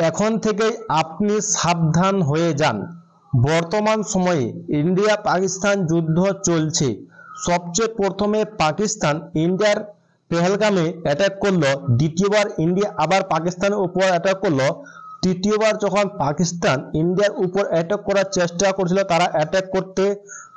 এখন থেকেই আপনি সাবধান হয়ে যান। বর্তমান সময়ে ইন্ডিয়া পাকিস্তান যুদ্ধ চলছে। সবচেয়ে প্রথমে পাকিস্তান ইন্ডিয়ার পেহেলগামে অ্যাটাক করলো, দ্বিতীয়বার ইন্ডিয়া আবার পাকিস্তানের উপর অ্যাটাক করলো, তৃতীয়বার যখন পাকিস্তান ইন্ডিয়ার উপর অ্যাটাক করার চেষ্টা করছিল তারা অ্যাটাক করতে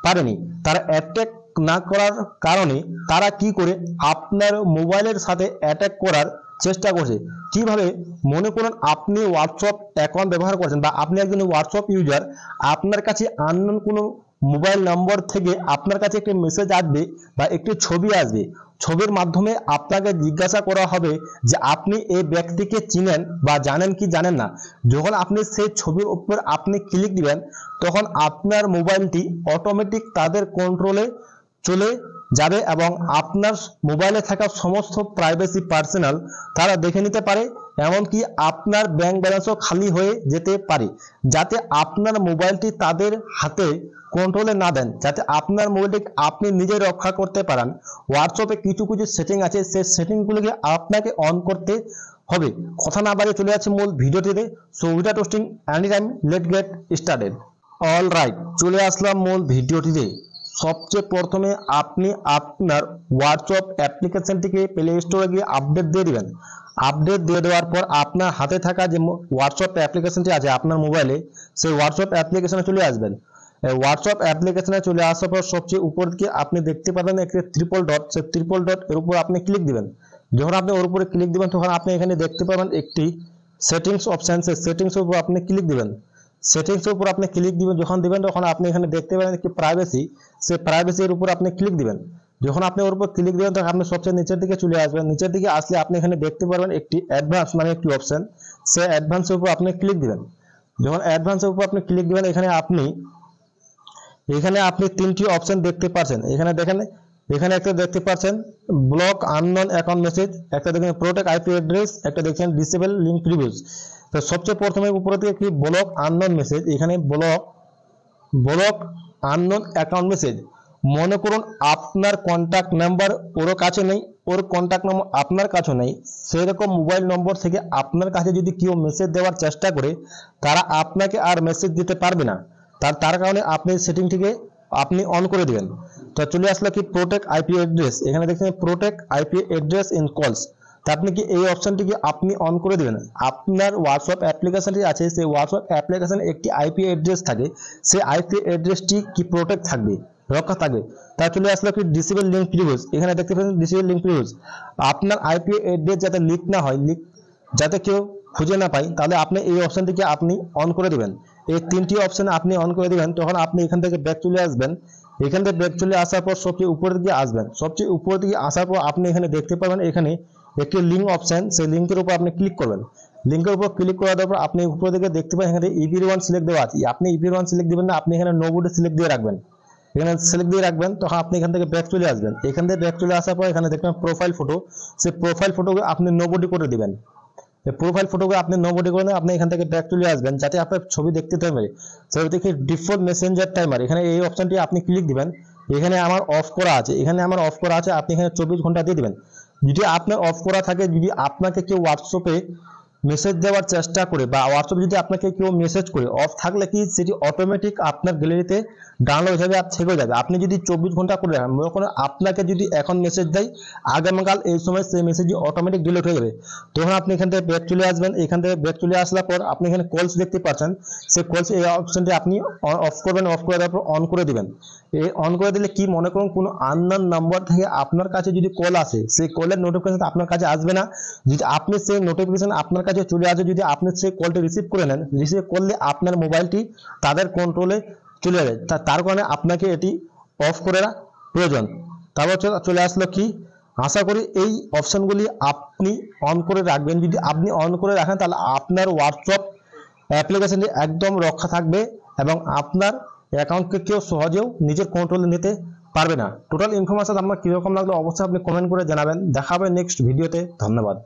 পারেনি। তারা অ্যাটাক না করার কারণে তারা কি করে আপনার মোবাইলের সাথে অ্যাটাক করার চেষ্টা করছে। কিভাবে? মনে করুন আপনি হোয়াটসঅ্যাপ অ্যাকাউন্ট ব্যবহার করছেন বা আপনি একজন হোয়াটসঅ্যাপ ইউজার, আপনার কাছে আননোন কোনো মোবাইল নম্বর থেকে আপনার কাছে একটি মেসেজ আসবে বা একটি ছবি আসবে। ছবির মাধ্যমে আপনাকে জিজ্ঞাসা করা হবে যে আপনি এই ব্যক্তিকে চিনেন বা জানেন কি জানেন না। যখন আপনি সেই ছবির উপর আপনি ক্লিক দিবেন তখন আপনার মোবাইলটি অটোমেটিক তাদের কন্ট্রোলে চলে যাবে এবং আপনার মোবাইলে থাকা সমস্ত প্রাইভেসি পার্সোনাল তারা দেখে নিতে পারে। এমনকি আপনার ব্যাংক ব্যালেন্সও খালি হয়ে যেতে পারে, যাতে আপনার মোবাইলটি তাদের হাতে কন্ট্রোলে না দেন, যাতে আপনার মোবাইলটি আপনি নিজে রক্ষা করতে পারেন। হোয়াটসঅ্যাপে কিছু কিছু সেটিং আছে, সেই সেটিংগুলোকে আপনাকে অন করতে হবে। কথা না বাড়িয়ে চলে যাচ্ছে মূল ভিডিওটিতে। So without wasting any time, late get started. All right, চলে আসলাম মূল ভিডিওটিতে। সবচেয়ে প্রথমে আপনি আপনার হোয়াটসঅ্যাপ অ্যাপ্লিকেশনটিকে প্লে স্টোরে গিয়ে আপডেট দিয়ে দিবেন। আপডেট দিয়ে দেওয়ার পর আপনার হাতে থাকা যে হোয়াটসঅ্যাপ অ্যাপ্লিকেশনটি আছে আপনার মোবাইলে, সেই হোয়াটসঅ্যাপ অ্যাপ্লিকেশনে চলে আসবেন। হোয়াটসঅ্যাপ অ্যাপ্লিকেশনে চলে আসার পর সবচেয়ে উপর দিকে আপনি দেখতে পাবেন একটি ট্রিপল ডট, সেই ট্রিপল ডট এর উপর আপনি ক্লিক দিবেন। যখন আপনি ওর উপরে ক্লিক দিবেন তখন আপনি এখানে দেখতে পাবেন একটি সেটিংস অপশন, সেই সেটিংসের উপর আপনি ক্লিক দিবেন। সেটিংসের উপর আপনি ক্লিক দিবেন, যখন দিবেন তখন আপনি এখানে দেখতে পাবেন একটি প্রাইভেসি, সেই প্রাইভেসির উপর আপনি ক্লিক দিবেন। যখন আপনি ওর উপর ক্লিক দিবেন তখন আপনি সবচেয়ে নিচের দিকে চলে আসবেন। নিচের দিকে আসলে আপনি এখানে দেখতে পারবেন একটি অ্যাডভান্স মানে একটি অপশন, সেই অ্যাডভান্সের উপর আপনি ক্লিক দিবেন। যখন অ্যাডভান্সের উপর আপনি ক্লিক দিবেন এখানে আপনি তিনটি অপশন দেখতে পাচ্ছেন। এখানে দেখেন, এখানে একটা দেখতে পাচ্ছেন ব্লক আননোন অ্যাকাউন্ট মেসেজ, একটা দেখেন প্রোটেক্ট আইপি অ্যাড্রেস, একটা দেখেন ডিসেবল লিঙ্ক প্রিভিউজ। তো সবচেয়ে প্রথমে উপরে থেকে কি ব্লক আননোন মেসেজ, এখানে ব্লক আননোন অ্যাকাউন্ট মেসেজ। মনে করুন আপনার কন্ট্যাক্ট নাম্বার ওর কাছে নেই, ওর কন্ট্যাক্ট নম্বর আপনার কাছে নেই, সেরকম মোবাইল নম্বর থেকে আপনার কাছে যদি কেউ মেসেজ দেওয়ার চেষ্টা করে তারা আপনাকে আর মেসেজ দিতে পারবে না। তার কারণে আপনি সেটিংটিকে আপনি অন করে দিবেন। তো চলে আসলো কি প্রোটেক্ট আইপি অ্যাড্রেস, এখানে দেখেন প্রোটেক্ট আইপি অ্যাড্রেস ইন কলস। তা আপনি কি এই অপশনটিকে আপনি অন করে দিবেন। আপনার হোয়াটসঅ্যাপ অ্যাপ্লিকেশনটি আছে, সেই হোয়াটসঅ্যাপ অ্যাপ্লিকেশনে একটি আইপি অ্যাড্রেস থাকে, সেই আইপি অ্যাড্রেসটি কি প্রোটেক্ট থাকবে, রক্ষা থাকবে। তা চলে আসলো কি ডিসেবল লিঙ্ক প্রিভিউজ, এখানে দেখতে পাচ্ছেন ডিসেবল লিঙ্ক প্রিভিউজ। আপনার আইপি অ্যাড্রেস যাতে লিক না হয়, যাতে কেউ খুঁজে না পায়, তাহলে আপনি এই অপশনটিকে আপনি অন করে দিবেন। এই তিনটি অপশন আপনি অন করে দিবেন, তখন আপনি এখান থেকে ব্যাক চলে আসবেন। এখান থেকে ব্যাক চলে আসার পর সবচেয়ে উপরের দিকে আসবেন। সবচেয়ে উপরের দিকে আসার পর আপনি এখানে দেখতে পাবেন এখানে একটি লিঙ্ক অপশন, সেই লিঙ্কের উপর আপনি ক্লিক করবেন। লিঙ্কের উপর ক্লিক করার পর আপনি উপরের দিকে দেখতে পাবেন এখানে EVR1 সিলেক্ট দেওয়া আছে। আপনি EVR1 সিলেক্ট দিবেন না, আপনি এখানে নোবডি সিলেক্ট দিয়ে রাখবেন। এখানে সিলেক্ট দিয়ে রাখবেন, তখন আপনি এখান থেকে ব্যাক চলে আসবেন। এখান থেকে ব্যাক চলে আসার পর এখানে দেখবেন প্রোফাইল ফটো, সেই প্রোফাইল ফটোকে আপনি নোবডি করে দিবেন। প্রোফাইল ফটোকে আপনি নোবডি করে আপনি এখান থেকে ব্যাক চলে আসবেন, যাতে আপনার ছবি দেখতে পারে। ছবি দেখে ডিফল্ট মেসেঞ্জার টাইমার, এখানে এই অপশনটি আপনি ক্লিক দিবেন। এখানে আমার অফ করা আছে, আপনি এখানে 24 ঘন্টা দিয়ে দিবেন। যদি আপনার অফ করা থাকে, যদি আপনাকে কেউ হোয়াটসঅ্যাপে মেসেজ দেওয়ার চেষ্টা করে বা হোয়াটসঅ্যাপে যদি আপনাকে কেউ মেসেজ করে, অফ থাকলে কি সেটি অটোমেটিক আপনার গ্যালারিতে ডাউনলোড হয়ে যাবে আর থেকে যাবে। আপনি যদি 24 ঘন্টা করে রাখেন, মনে করেন আপনাকে যদি এখন মেসেজ দেয়, আগামীকাল এই সময় সেই মেসেজটি অটোমেটিক ডিলিট হয়ে যাবে। তখন আপনি এখান থেকে ব্যাক চলে আসবেন। এখান থেকে ব্যাক চলে আসার পর আপনি এখানে কলস দেখতে পাচ্ছেন, সেই কলস এই অপশনটি আপনি অফ করবেন। অফ করে দেওয়ার পর অন করে দিবেন। এই অন করে দিলে কি, মনে করুন কোনো আননোন নাম্বার থেকে আপনার কাছে যদি কল আসে, সেই কলের নোটিফিকেশন আপনার কাছে আসবে না। যদি আপনি সেই নোটিফিকেশন আপনার কাছে চলে আসে, যদি আপনি সেই কলটি রিসিভ করে নেন, রিসিভ করলে আপনার মোবাইলটি তাদের কন্ট্রোলে চলে যাবে। তার কারণে আপনাকে এটি অফ করা প্রয়োজন। তারপর চলে আসলো কি, আশা করি এই অপশনগুলি আপনি অন করে রাখবেন। যদি আপনি অন করে রাখেন তাহলে আপনার হোয়াটসঅ্যাপ অ্যাপ্লিকেশনটি একদম রক্ষা থাকবে এবং আপনার অ্যাকাউন্টকে কেউ সহজেও নিজের কন্ট্রোলে নিতে পারবে না। টোটাল ইনফরমেশন আপনার কিরকম লাগলো অবশ্যই আপনি কমেন্ট করে জানাবেন। দেখা হবে নেক্সট ভিডিওতে। ধন্যবাদ।